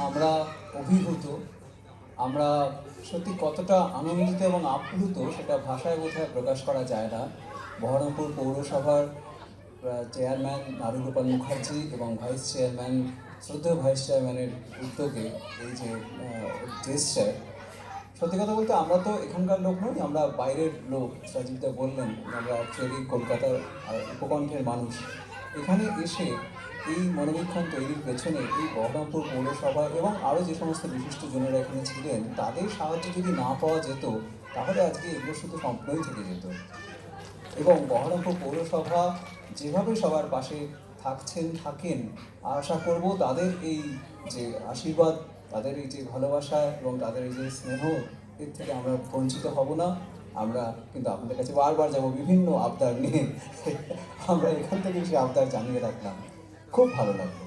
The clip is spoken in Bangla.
আমরা অভিভূত, আমরা সত্যি কতটা আনন্দিত এবং আপ্লুত সেটা ভাষায় বোধহয় প্রকাশ করা যায় না। বহরমপুর পৌরসভার চেয়ারম্যান নারুগোপাল মুখার্জি এবং ভাইস চেয়ারম্যান, শ্রদ্ধেয় ভাইস চেয়ারম্যানের উদ্যোগে এই যে জেস্টার, সত্যি কথা বলতে আমরা তো এখানকার লোক নই, আমরা বাইরের লোক। সজীবদা বললেন আমরা অ্যাকচুয়ালি কলকাতার উপকণ্ঠের মানুষ। এখানে এসে এই মনোবীক্ষণ তৈরির পেছনে এই বহরমপুর পৌরসভা এবং আরও যে সমস্ত বিশিষ্টজনেরা এখানে ছিলেন তাদের সাহায্য যদি না পাওয়া যেত তাহলে আজকে এগুলো শুধু স্বপ্নই থেকে যেত। এবং বহরমপুর পৌরসভা যেভাবে সবার পাশে থাকেন, আশা করব তাদের এই যে আশীর্বাদ, তাদের এই যে ভালোবাসা এবং তাদের এই যে স্নেহ, এর থেকে আমরা বঞ্চিত হব না। আমরা কিন্তু আপনাদের কাছে বারবার যাব বিভিন্ন আবদার নিয়ে। আমরা এখান থেকে সেই আবদার জানিয়ে রাখলাম, খুব ভালো লাগবে।